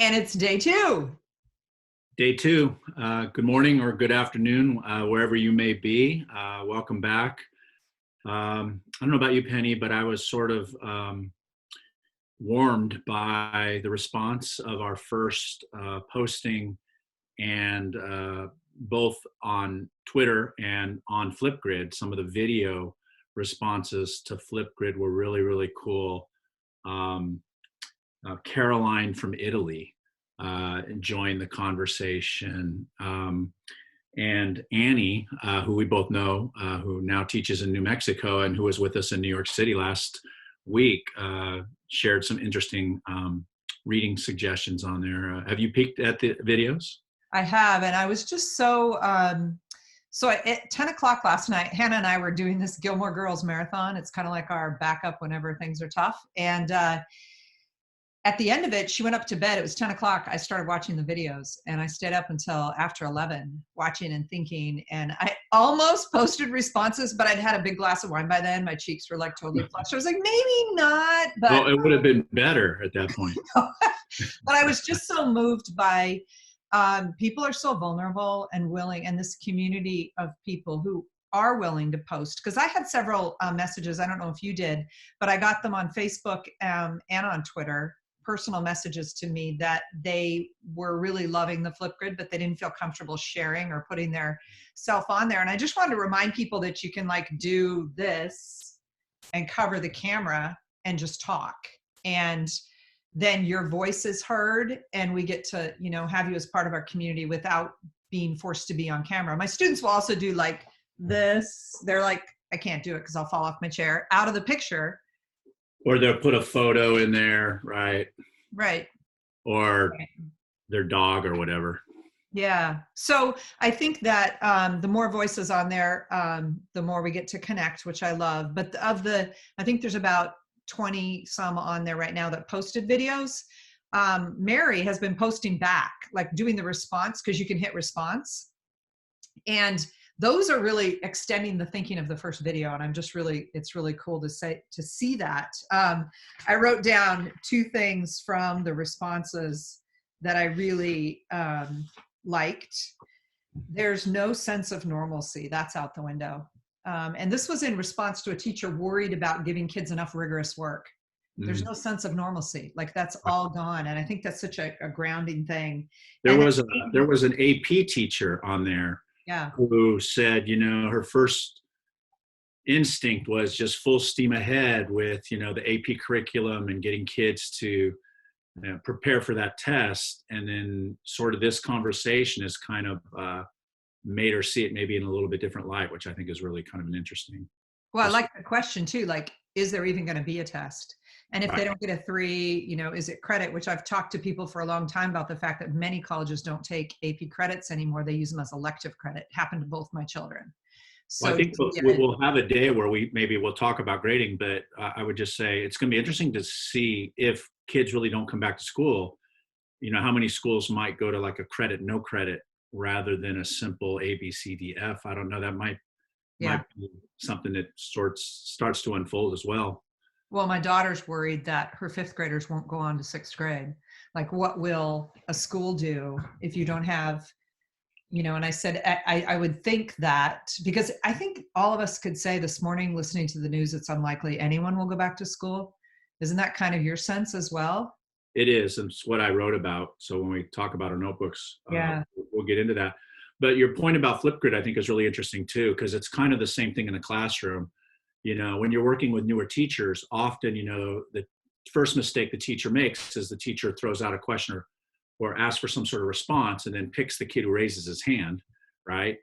And it's day two. Day two. Good morning or good afternoon, wherever you may be. Welcome back. I don't know about you, Penny, but I was sort of warmed by the response of our first posting, and both on Twitter and on Flipgrid. Some of the video responses to Flipgrid were really, really cool. Caroline from Italy joined the conversation. And Annie, who we both know, who now teaches in New Mexico and who was with us in New York City last week, shared some interesting reading suggestions on there. Have you peeked at the videos? I have, and I was just so at 10 o'clock last night, Hannah and I were doing this Gilmore Girls marathon. It's kind of like our backup whenever things are tough. And at the end of it, she went up to bed. It was 10 o'clock. I started watching the videos, and I stayed up until after 11 watching and thinking. And I almost posted responses, but I'd had a big glass of wine by then. My cheeks were like totally flushed. I was like, maybe not. But well, it would have been better at that point. But I was just so moved by people are so vulnerable and willing, and this community of people who are willing to post. Because I had several messages. I don't know if you did, but I got them on Facebook and on Twitter. Personal messages to me that they were really loving the Flipgrid, but they didn't feel comfortable sharing or putting their self on there. And I just wanted to remind people that you can like do this and cover the camera and just talk. And then your voice is heard, and we get to, have you as part of our community without being forced to be on camera. My students will also do like this. They're like, I can't do it because I'll fall off my chair, out of the picture. Or they'll put a photo in there, right? Right. Or their dog or whatever. Yeah. So I think that the more voices on there, the more we get to connect, which I love. But I think there's about 20 some on there right now that posted videos. Mary has been posting back, like doing the response, because you can hit response. And those are really extending the thinking of the first video. And it's really cool to see that. I wrote down two things from the responses that I really liked. There's no sense of normalcy. That's out the window. And this was in response to a teacher worried about giving kids enough rigorous work. There's no sense of normalcy. Like that's all gone. And I think that's such a grounding thing. There was an AP teacher on there. Yeah. Who said, her first instinct was just full steam ahead with, the AP curriculum and getting kids to prepare for that test. And then sort of this conversation has kind of made her see it maybe in a little bit different light, which I think is really kind of an interesting. Well, I like the question too, like, is there even going to be a test? And if they don't get a 3, is it credit? Which I've talked to people for a long time about the fact that many colleges don't take AP credits anymore. They use them as elective credit. It happened to both my children. So well, I think we'll have a day where we'll talk about grading, but I would just say it's going to be interesting to see if kids really don't come back to school, how many schools might go to like a credit, no credit, rather than a simple A, B, C, D, F. I don't know. That might be something that starts to unfold as well. Well, my daughter's worried that her 5th graders won't go on to 6th grade. Like, what will a school do if you don't have, and I said, I would think that, because I think all of us could say this morning, listening to the news, it's unlikely anyone will go back to school. Isn't that kind of your sense as well? It is. And it's what I wrote about. So when we talk about our notebooks, we'll get into that. But your point about Flipgrid, I think, is really interesting too, because it's kind of the same thing in the classroom. When you're working with newer teachers, often, the first mistake the teacher makes is the teacher throws out a question or asks for some sort of response and then picks the kid who raises his hand, right?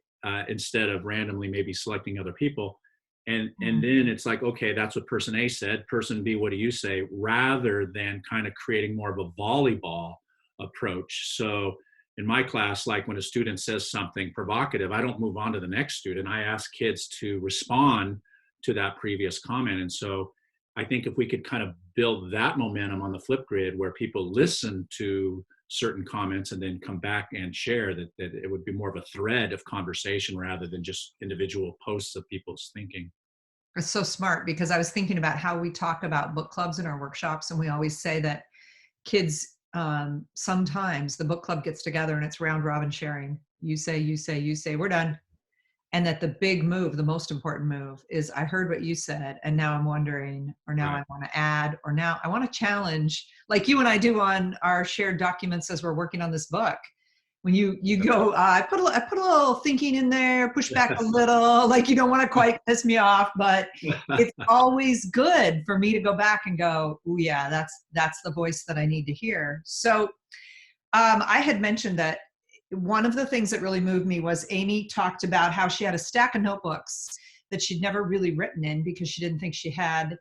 Instead of randomly maybe selecting other people. And then it's like, okay, that's what person A said. Person B, what do you say? Rather than kind of creating more of a volleyball approach. So in my class, like when a student says something provocative, I don't move on to the next student. I ask kids to respond to that previous comment. And so I think if we could kind of build that momentum on the Flipgrid where people listen to certain comments and then come back and share, that it would be more of a thread of conversation rather than just individual posts of people's thinking. It's so smart, because I was thinking about how we talk about book clubs in our workshops, and we always say that kids sometimes the book club gets together and it's round robin sharing. You say, you say, you say, we're done. And that the big move, the most important move is I heard what you said and now I'm wondering, or now Right. I want to add, or now I want to challenge, like you and I do on our shared documents as we're working on this book. When you go, I put a little thinking in there, push back a little, like you don't want to quite piss me off, but it's always good for me to go back and go, oh yeah, that's the voice that I need to hear. So I had mentioned that one of the things that really moved me was Amy talked about how she had a stack of notebooks that she'd never really written in because she didn't think she had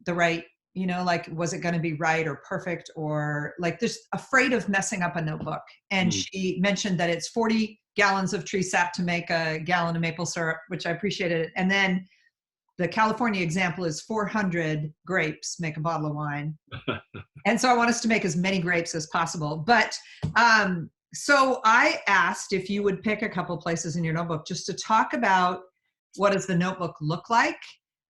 the right, like, was it going to be right or perfect, or like just afraid of messing up a notebook. And Mm. she mentioned that it's 40 gallons of tree sap to make a gallon of maple syrup, which I appreciated. And then the California example is 400 grapes make a bottle of wine. And so I want us to make as many grapes as possible. But so I asked if you would pick a couple places in your notebook just to talk about what does the notebook look like.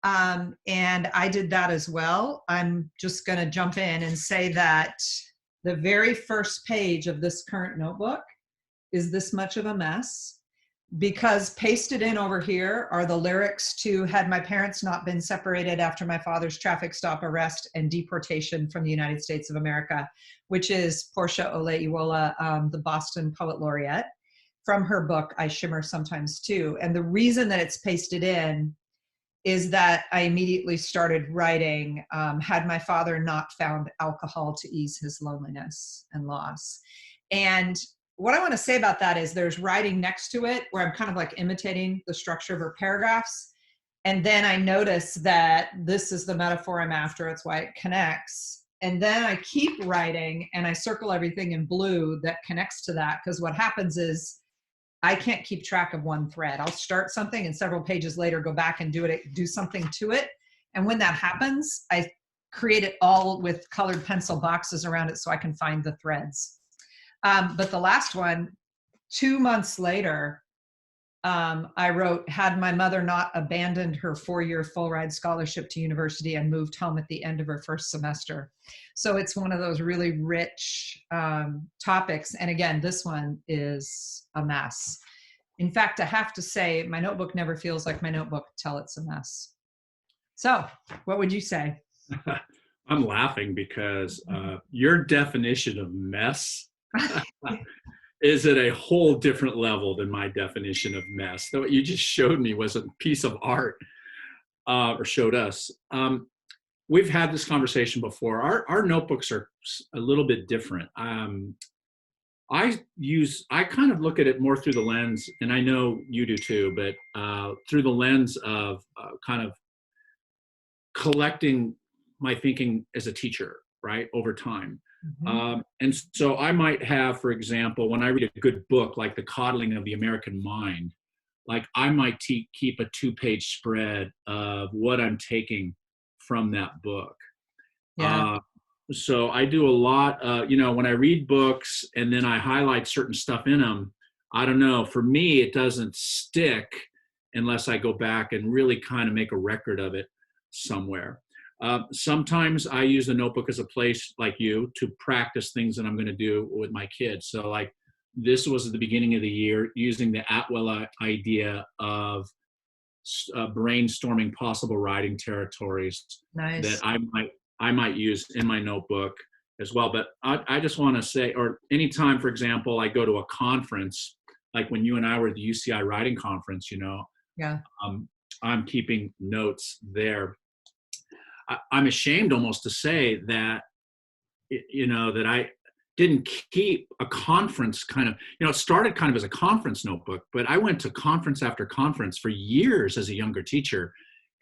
And I did that as well. I'm just going to jump in and say that the very first page of this current notebook is this much of a mess, because pasted in over here are the lyrics to Had My Parents Not Been Separated After My Father's Traffic Stop, Arrest, and Deportation from the United States of America, which is Portia Oleiwola, the Boston Poet Laureate, from her book, I Shimmer Sometimes Too. And the reason that it's pasted in is that I immediately started writing, had my father not found alcohol to ease his loneliness and loss. And what I want to say about that is there's writing next to it where I'm kind of like imitating the structure of her paragraphs. And then I notice that this is the metaphor I'm after. It's why it connects. And then I keep writing and I circle everything in blue that connects to that. Because what happens is I can't keep track of one thread. I'll start something and several pages later go back and do something to it. And when that happens, I create it all with colored pencil boxes around it so I can find the threads. But the last one, 2 months later, I wrote, had my mother not abandoned her 4-year full ride scholarship to university and moved home at the end of her first semester. So it's one of those really rich topics. And again, this one is a mess. In fact, I have to say, my notebook never feels like my notebook till it's a mess. So what would you say? I'm laughing because your definition of mess is at a whole different level than my definition of mess. So what you just showed me was a piece of art, or showed us. We've had this conversation before. Our notebooks are a little bit different. I kind of look at it more through the lens, and I know you do too, but through the lens of kind of collecting my thinking as a teacher, right, over time. Mm-hmm. And so I might have, for example, when I read a good book like The Coddling of the American Mind, like I might keep a 2-page spread of what I'm taking from that book. Yeah. So I do a lot, when I read books and then I highlight certain stuff in them, I don't know, for me, it doesn't stick unless I go back and really kind of make a record of it somewhere. Sometimes I use the notebook as a place, like you, to practice things that I'm going to do with my kids. So like this was at the beginning of the year, using the Atwell idea of brainstorming possible writing territories Nice. that I might use in my notebook as well. But I just want to say, or anytime, for example, I go to a conference, like when you and I were at the UCI writing conference, Yeah. I'm keeping notes there. I'm ashamed almost to say that, that I didn't keep a conference kind of, it started kind of as a conference notebook, but I went to conference after conference for years as a younger teacher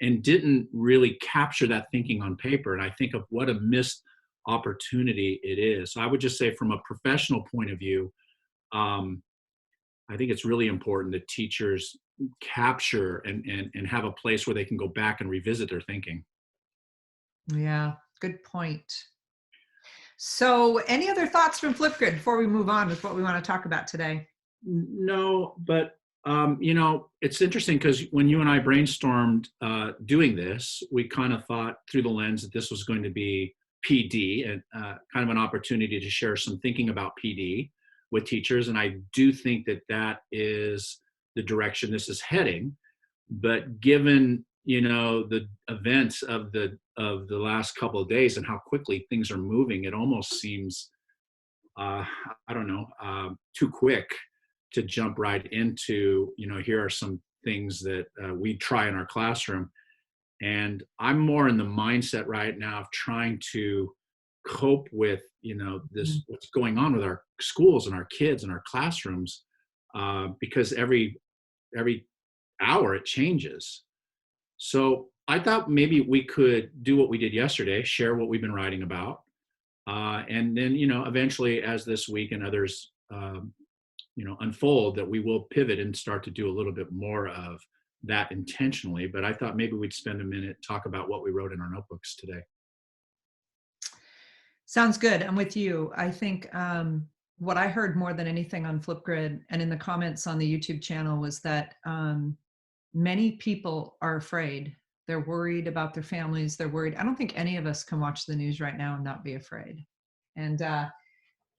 and didn't really capture that thinking on paper. And I think of what a missed opportunity it is. So I would just say from a professional point of view, I think it's really important that teachers capture and have a place where they can go back and revisit their thinking. Yeah, good point. So any other thoughts from Flipgrid before we move on with what we want to talk about today? No, but it's interesting because when you and I brainstormed doing this, we kind of thought through the lens that this was going to be PD and kind of an opportunity to share some thinking about PD with teachers. And I do think that that is the direction this is heading. But given, the events of the last couple of days and how quickly things are moving, it almost seems, I don't know, too quick to jump right into, here are some things that we try in our classroom. And I'm more in the mindset right now of trying to cope with, this, what's going on with our schools and our kids and our classrooms, because every hour it changes. So I thought maybe we could do what we did yesterday, share what we've been writing about. And then, eventually as this week and others, unfold, that we will pivot and start to do a little bit more of that intentionally. But I thought maybe we'd spend a minute, talk about what we wrote in our notebooks today. Sounds good. I'm with you. I think what I heard more than anything on Flipgrid and in the comments on the YouTube channel was that many people are afraid. They're worried about their families. They're worried. I don't think any of us can watch the news right now and not be afraid. And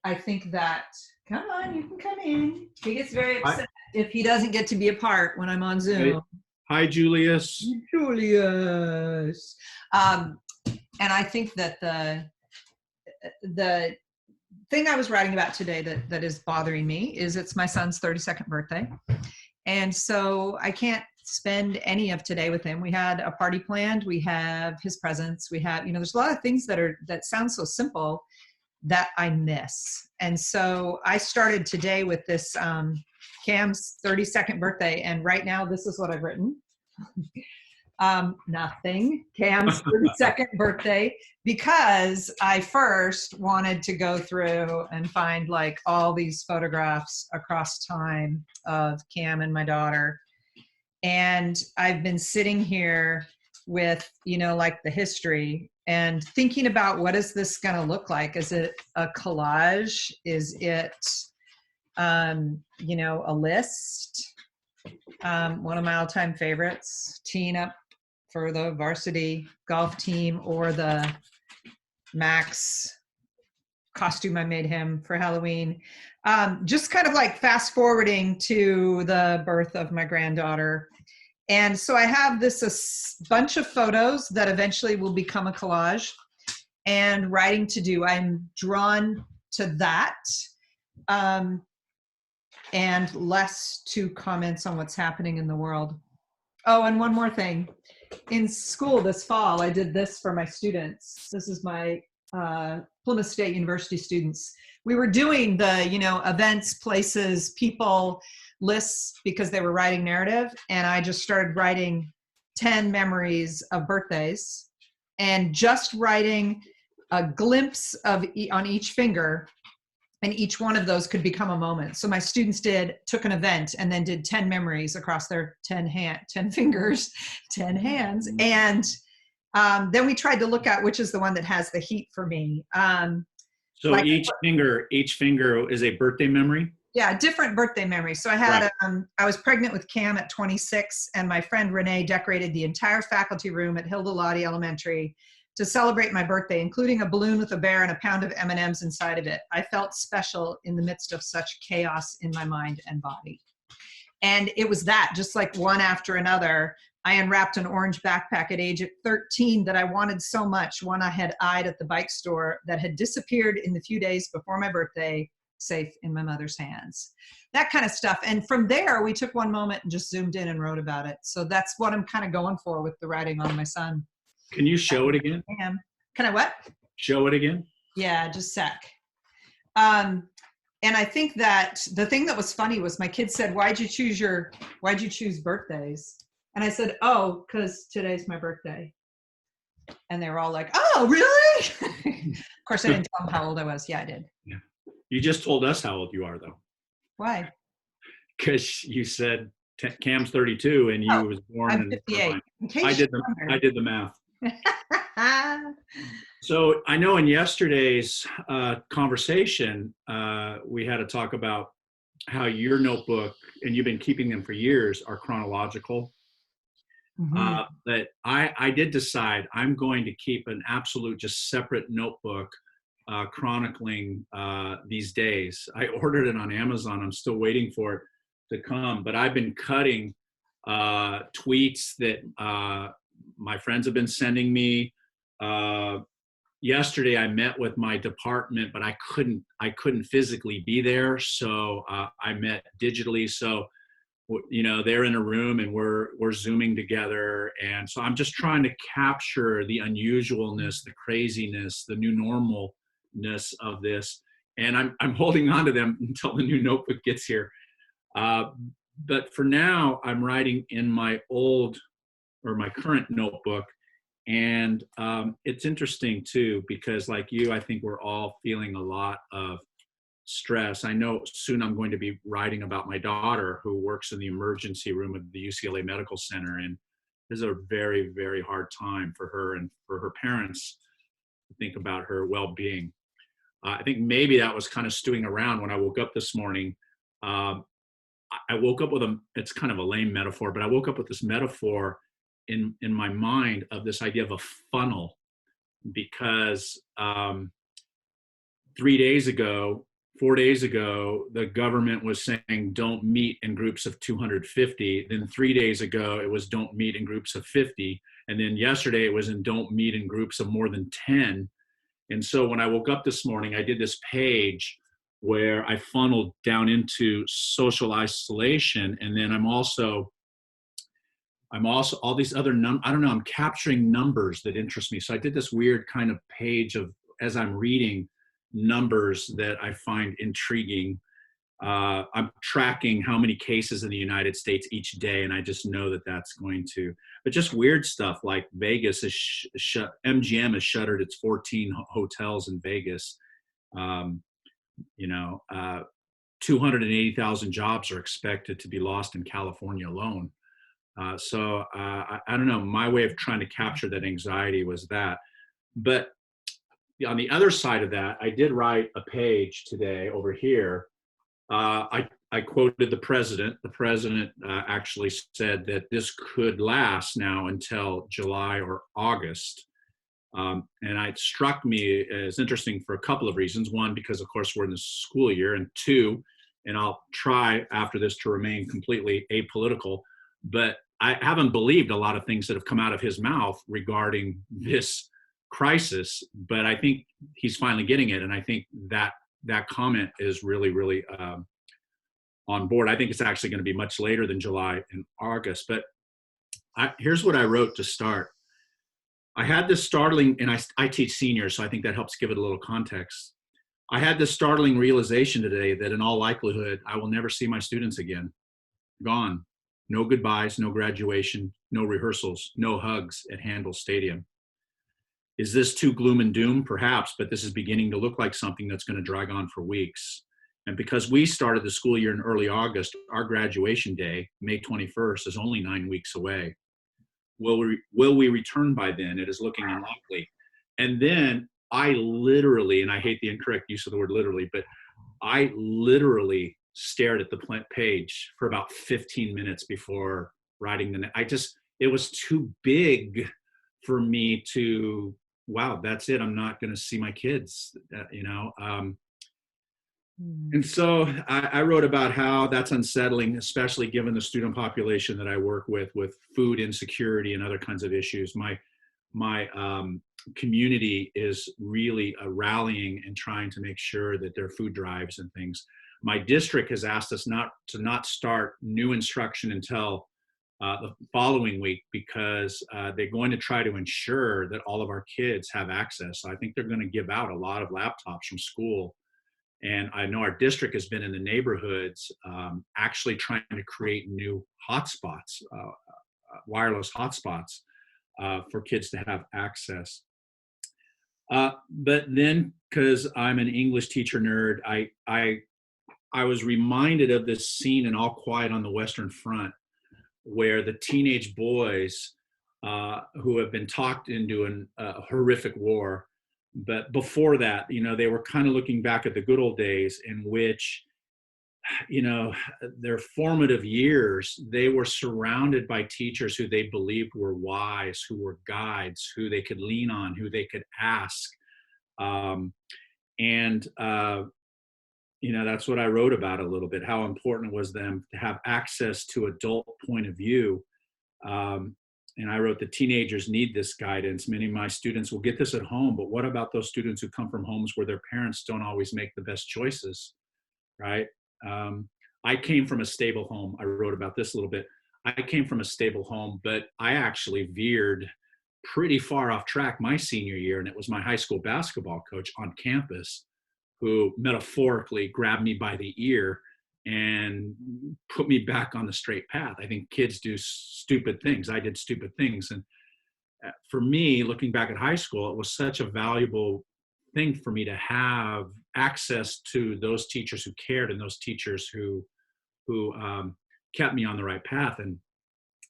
I think that, come on, you can come in. He gets very upset if he doesn't get to be a part when I'm on Zoom. Hi, Julius. Julius. And I think that the thing I was writing about today that is bothering me is it's my son's 32nd birthday. And so I can't spend any of today with him. We had a party planned. We have his presents. We have, there's a lot of things that sound so simple that I miss. And so I started today with this Cam's 32nd birthday. And right now, this is what I've written. Nothing. Cam's 32nd birthday, because I first wanted to go through and find like all these photographs across time of Cam and my daughter. And I've been sitting here with, like the history and thinking about what is this going to look like? Is it a collage? Is it, a list? One of my all-time favorites, teeing up for the varsity golf team, or the Max costume I made him for Halloween. Just kind of like fast forwarding to the birth of my granddaughter. And so I have this bunch of photos that eventually will become a collage, and writing to do. I'm drawn to that, and less to comments on what's happening in the world. Oh, and one more thing. In school this fall, I did this for my students. This is my Plymouth State University students. We were doing the, events, places, people lists, because they were writing narrative. And I just started writing 10 memories of birthdays, and just writing a glimpse of on each finger. And each one of those could become a moment. So my students took an event and then did 10 memories across their 10 fingers, 10 hands. And then we tried to look at which is the one that has the heat for me. So like, each finger is a birthday memory? Yeah, different birthday memories. So I had, I was pregnant with Cam at 26, and my friend Renee decorated the entire faculty room at Hilda Lottie Elementary to celebrate my birthday, including a balloon with a bear and a pound of M&Ms inside of it. I felt special in the midst of such chaos in my mind and body. And it was that, just like one after another. I unwrapped an orange backpack at age 13 that I wanted so much, one I had eyed at the bike store, that had disappeared in the few days before my birthday, safe in my mother's hands. That kind of stuff. And from there, we took one moment and just zoomed in and wrote about it. So that's what I'm kind of going for with the writing on my son. Can you show it again? Can I what? Show it again? Yeah, just a sec. And I think that the thing that was funny was my kids said, why'd you choose birthdays? And I said, oh, because today's my birthday. And they were all like, oh, really? Of course, I didn't tell them how old I was. Yeah, I did. Yeah. You just told us how old you are, though. Why? Because you said Cam's 32 and you was born I'm 58. I did the math. So I know in yesterday's conversation, we had to talk about how your notebook, and you've been keeping them for years, are chronological. Mhm. But I did decide I'm going to keep an absolute just separate notebook chronicling these days. I ordered it on Amazon. I'm still waiting for it to come, but I've been cutting tweets that my friends have been sending me. Uh, Yesterday I met with my department, but I couldn't physically be there, so I met digitally. So they're in a room and we're zooming together, and so I'm just trying to capture the unusualness, the craziness, the new normalness of this, and I'm holding on to them until the new notebook gets here. uh, but for now I'm writing in my old or my current notebook. And it's interesting too, because like you, I think we're all feeling a lot of stress. I know soon I'm going to be writing about my daughter who works in the emergency room of the UCLA Medical Center. And this is a very, very hard time for her and for her parents to think about her well-being. I think maybe that was kind of stewing around when I woke up this morning. Um, I woke up with it's kind of a lame metaphor, but I woke up with this metaphor in my mind of this idea of a funnel, because 3 days ago, 4 days ago, the government was saying don't meet in groups of 250. Then 3 days ago, it was don't meet in groups of 50. And then yesterday, it was in don't meet in groups of more than 10. And so when I woke up this morning, I did this page where I funneled down into social isolation. And then I'm also all these other I don't know, I'm capturing numbers that interest me. So I did this weird kind of page of, as I'm reading, numbers that I find intriguing. I'm tracking how many cases in the United States each day, and I just know that that's going to. But just weird stuff like Vegas is shut. MGM has shuttered its 14 hotels in Vegas. Um, you know, 280,000 jobs are expected to be lost in California alone. So I don't know. My way of trying to capture that anxiety was that. But on the other side of that, I did write a page today over here. I quoted the president. The president actually said that this could last now until July or August. And it struck me as interesting for a couple of reasons. One, because of course we're in the school year, and two, and I'll try after this to remain completely apolitical, but I haven't believed a lot of things that have come out of his mouth regarding this crisis, but I think he's finally getting it. And I think that comment is really, really on board. I think it's actually going to be much later than July and August. But here's what I wrote to start. I had this startling, and I teach seniors, so I think that helps give it a little context. I had this startling realization today that in all likelihood, I will never see my students again. Gone. No goodbyes, no graduation, no rehearsals, no hugs at Handel Stadium. Is this too gloom and doom? Perhaps, but this is beginning to look like something that's going to drag on for weeks. And because we started the school year in early August, our graduation day, May 21st, is only 9 weeks away. Will we return by then? It is looking unlikely. And then I literally, and I hate the incorrect use of the word literally, but I literally stared at the page for about 15 minutes before writing it was too big for me to, wow, that's it. I'm not going to see my kids, And so I wrote about how that's unsettling, especially given the student population that I work with food insecurity and other kinds of issues. My community is really rallying and trying to make sure that there are food drives and things. My district has asked us not to start new instruction until the following week, because they're going to try to ensure that all of our kids have access. So I think they're going to give out a lot of laptops from school. And I know our district has been in the neighborhoods actually trying to create new hotspots, wireless hotspots for kids to have access. But then, because I'm an English teacher nerd, I was reminded of this scene in All Quiet on the Western Front, where the teenage boys who have been talked into a horrific war. But before that, they were kind of looking back at the good old days in which you know, their formative years, they were surrounded by teachers who they believed were wise, who were guides, who they could lean on, who they could ask. Um, and you know, that's what I wrote about a little bit, how important it was them to have access to adult point of view. Um, and I wrote, the teenagers need this guidance. Many of my students will get this at home, but what about those students who come from homes where their parents don't always make the best choices, right? I came from a stable home. I wrote about this a little bit. I came from a stable home, but I actually veered pretty far off track my senior year, and it was my high school basketball coach on campus who metaphorically grabbed me by the ear and put me back on the straight path. I think kids do stupid things. I did stupid things. And for me, looking back at high school, it was such a valuable thing for me to have access to those teachers who cared and those teachers who kept me on the right path. And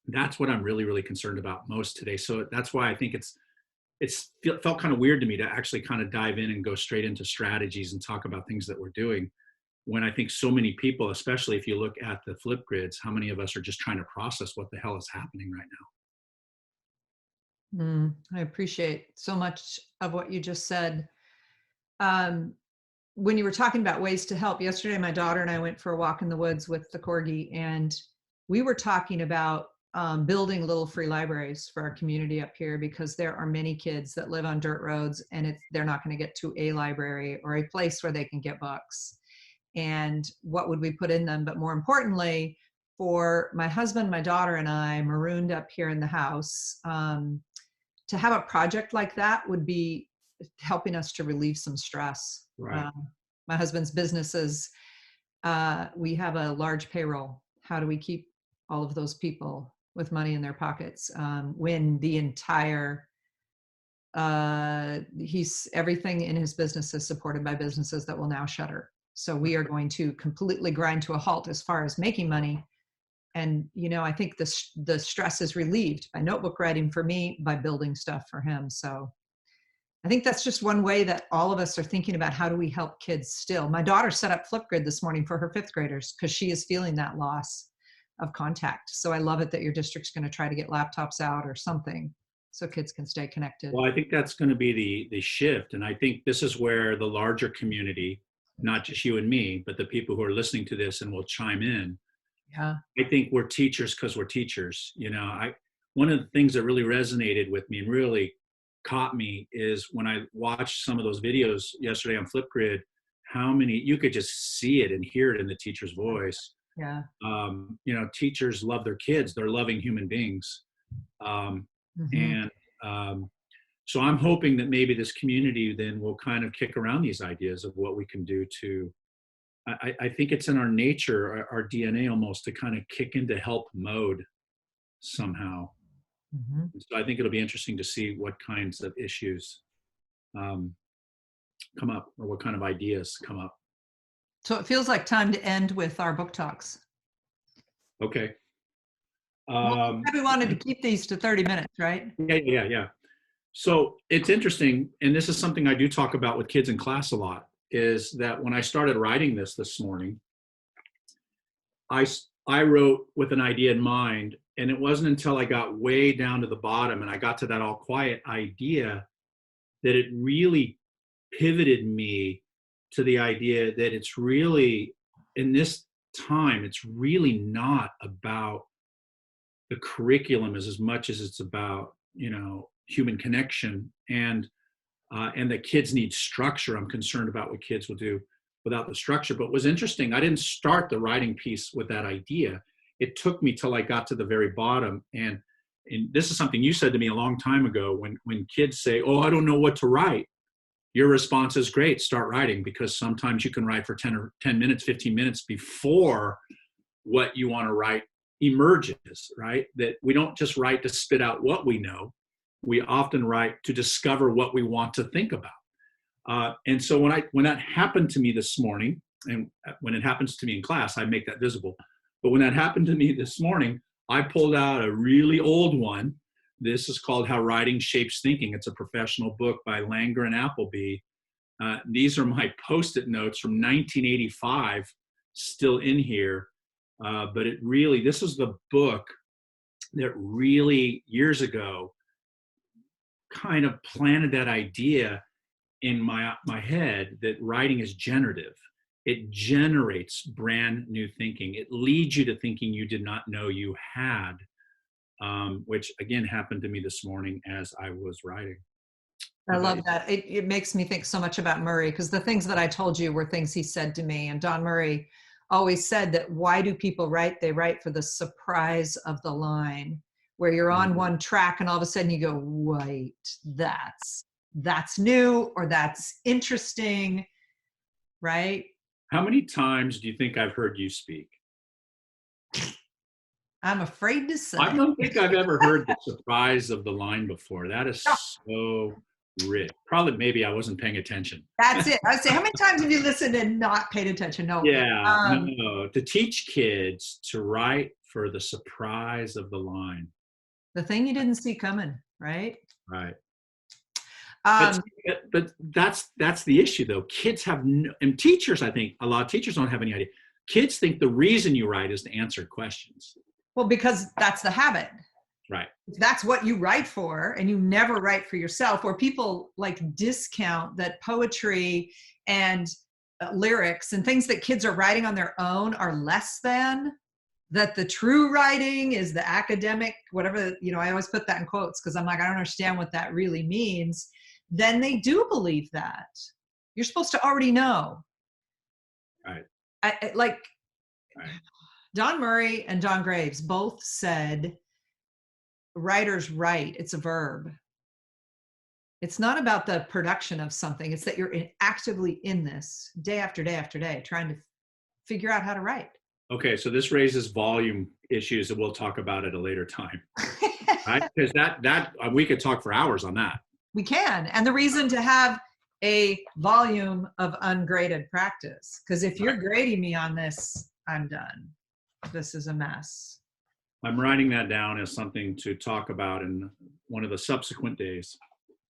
that's what I'm really, really concerned about most today. So that's why I think it's felt kind of weird to me to actually kind of dive in and go straight into strategies and talk about things that we're doing, when I think so many people, especially if you look at the Flipgrids, how many of us are just trying to process what the hell is happening right now? I appreciate so much of what you just said. When you were talking about ways to help, yesterday my daughter and I went for a walk in the woods with the corgi, and we were talking about building little free libraries for our community up here, because there are many kids that live on dirt roads, and they're not going to get to a library or a place where they can get books. And what would we put in them? But more importantly, for my husband, my daughter, and I, marooned up here in the house, to have a project like that would be helping us to relieve some stress. Right. My husband's businesses, we have a large payroll. How do we keep all of those people with money in their pockets when the entire everything in his business is supported by businesses that will now shutter? So we are going to completely grind to a halt as far as making money. And, you know, I think the stress is relieved by notebook writing for me, by building stuff for him. So I think that's just one way that all of us are thinking about, how do we help kids still. My daughter set up Flipgrid this morning for her 5th graders because she is feeling that loss of contact. So I love it that your district's going to try to get laptops out or something so kids can stay connected. Well, I think that's going to be the shift. And I think this is where the larger community, not just you and me, but the people who are listening to this and will chime in. Yeah. I think we're teachers because we're teachers. You know, one of the things that really resonated with me and really caught me is when I watched some of those videos yesterday on Flipgrid, how many, you could just see it and hear it in the teacher's voice. Yeah. You know, teachers love their kids. They're loving human beings. And so I'm hoping that maybe this community then will kind of kick around these ideas of what we can do to, I think it's in our nature, our DNA almost, to kind of kick into help mode somehow. So I think it'll be interesting to see what kinds of issues come up, or what kind of ideas come up. So it feels like time to end with our book talks. Okay. We wanted to keep these to 30 minutes, right? Yeah. So it's interesting, and this is something I do talk about with kids in class a lot, is that when I started writing this morning, I wrote with an idea in mind, and it wasn't until I got way down to the bottom and I got to that all quiet idea that it really pivoted me to the idea that it's really, in this time, it's really not about the curriculum as much as it's about, you know, human connection, and that kids need structure. I'm concerned about what kids will do without the structure. But what was interesting, I didn't start the writing piece with that idea. It took me till I got to the very bottom. And this is something you said to me a long time ago, when kids say, oh, I don't know what to write. Your response is, great, start writing, because sometimes you can write for 10 minutes, 15 minutes before what you want to write emerges, right? That we don't just write to spit out what we know. We often write to discover what we want to think about. And so when that happened to me this morning, and when it happens to me in class, I make that visible. But when that happened to me this morning, I pulled out a really old one. This is called How Writing Shapes Thinking. It's a professional book by Langer and Appleby. These are my Post-it notes from 1985. still in here. But it really, this is the book that really years ago kind of planted that idea in my head that writing is generative. It generates brand new thinking. It leads you to thinking you did not know you had, which again happened to me this morning as I was writing. I love that. It makes me think so much about Murray, because the things that I told you were things he said to me. And Don Murray always said that, why do people write? They write for the surprise of the line, where you're on one track and all of a sudden you go, wait, that's new, or that's interesting, right? How many times do you think I've heard you speak? I'm afraid to say. I don't think I've ever heard the surprise of the line before. That is so rich. Probably, maybe I wasn't paying attention. That's it. I say, how many times have you listened and not paid attention? No. Yeah, no. To teach kids to write for the surprise of the line. The thing you didn't see coming, right? Right. But that's the issue, though. Kids have and teachers, I think a lot of teachers don't have any idea. Kids think the reason you write is to answer questions. Well, because that's the habit. Right. If that's what you write for, and you never write for yourself, or people like discount that poetry and lyrics and things that kids are writing on their own are less than, that the true writing is the academic, whatever, I always put that in quotes because I'm like, I don't understand what that really means. Then they do believe that. You're supposed to already know. Right. Right. Don Murray and John Graves both said, writers write, it's a verb. It's not about the production of something. It's that you're actively in this day after day after day, trying to figure out how to write. Okay, so this raises volume issues that we'll talk about at a later time, right? Because that we could talk for hours on that. We can, and the reason to have a volume of ungraded practice, because if you're grading me on this, I'm done. This is a mess. I'm writing that down as something to talk about in one of the subsequent days.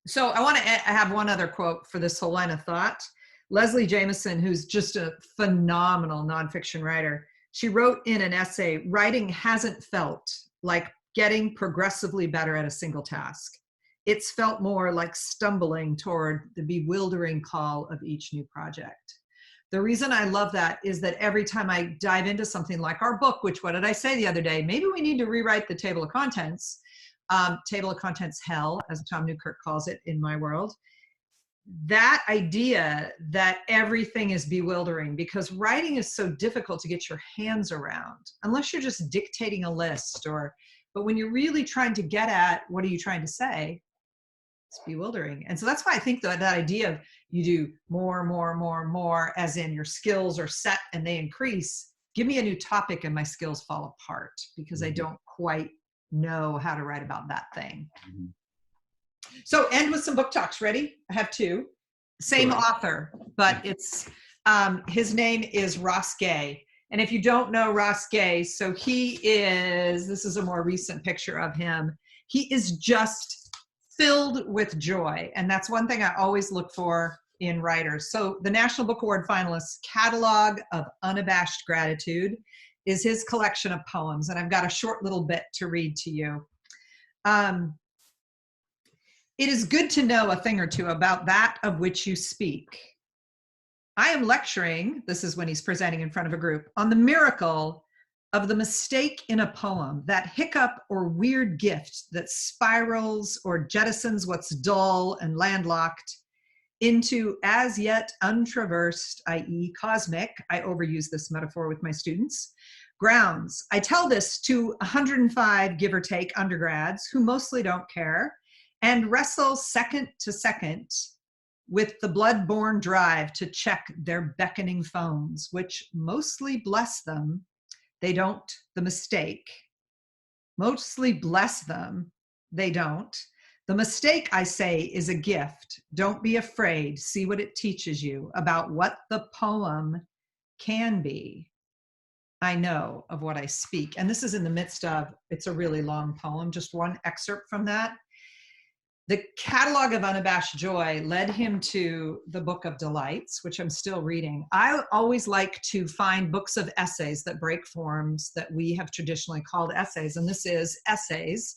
So I want to have one other quote for this whole line of thought. Leslie Jameson, who's just a phenomenal nonfiction writer, she wrote in an essay, writing hasn't felt like getting progressively better at a single task. It's felt more like stumbling toward the bewildering call of each new project. The reason I love that is that every time I dive into something like our book, which, what did I say the other day? Maybe we need to rewrite the table of contents. Table of contents hell, as Tom Newkirk calls it in my world. That idea that everything is bewildering, because writing is so difficult to get your hands around, unless you're just dictating a list, but when you're really trying to get at, what are you trying to say? It's bewildering. And so that's why I think that idea of you do more, as in your skills are set and they increase. Give me a new topic and my skills fall apart because I don't quite know how to write about that thing. Mm-hmm. So end with some book talks. Ready? I have two. Same author, but it's his name is Ross Gay. And if you don't know Ross Gay, so this is a more recent picture of him. He is just filled with joy. And that's one thing I always look for in writers. So the National Book Award finalists Catalog of Unabashed Gratitude is his collection of poems. And I've got a short little bit to read to you. It is good to know a thing or two about that of which you speak. I am lecturing, this is when he's presenting in front of a group, on the miracle of the mistake in a poem, that hiccup or weird gift that spirals or jettisons what's dull and landlocked into as yet untraversed, i.e. cosmic, I overuse this metaphor with my students, grounds. I tell this to 105, give or take, undergrads who mostly don't care and wrestle second to second with the blood-borne drive to check their beckoning phones, which mostly bless them. They don't, the mistake. Mostly bless them, they don't. The mistake, I say, is a gift. Don't be afraid. See what it teaches you about what the poem can be. I know of what I speak. And this is in the midst of, it's a really long poem, just one excerpt from that. The catalog of Unabashed Joy led him to the Book of Delights, which I'm still reading. I always like to find books of essays that break forms that we have traditionally called essays, and this is essays.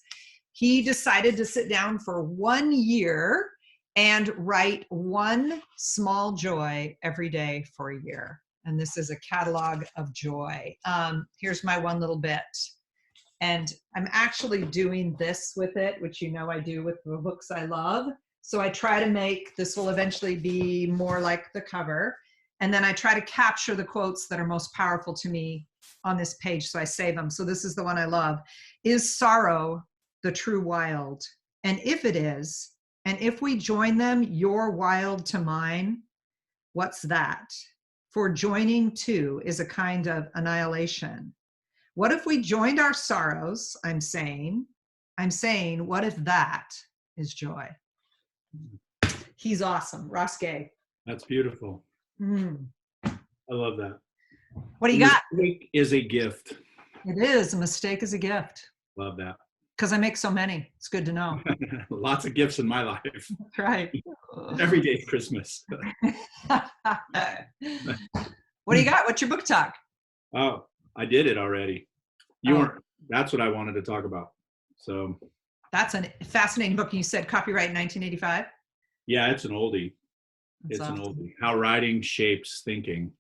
He decided to sit down for 1 year and write one small joy every day for a year. And this is a catalog of joy. Here's my one little bit. And I'm actually doing this with it, which you know I do with the books I love. So I try to make, this will eventually be more like the cover. And then I try to capture the quotes that are most powerful to me on this page, so I save them. So this is the one I love. Is sorrow the true wild? And if it is, and if we join them, your wild to mine, what's that? For joining two is a kind of annihilation. What if we joined our sorrows? I'm saying, what if that is joy? He's awesome. Ross Gay. That's beautiful. Mm. I love that. What do you got? Mistake is a gift. It is. A mistake is a gift. Love that. Because I make so many. It's good to know. Lots of gifts in my life. Right. Every day is Christmas. What do you got? What's your book talk? Oh, I did it already. You weren't. That's what I wanted to talk about. So that's a fascinating book. You said copyright 1985. Yeah, it's an oldie. That's awesome. An oldie. How Writing Shapes Thinking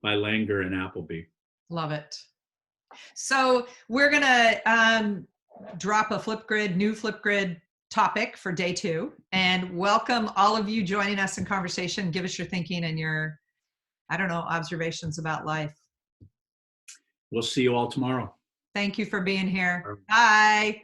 by Langer and Appleby. Love it. So we're gonna drop a Flipgrid, new Flipgrid topic for day 2, and welcome all of you joining us in conversation. Give us your thinking and your, I don't know, observations about life. We'll see you all tomorrow. Thank you for being here. Bye.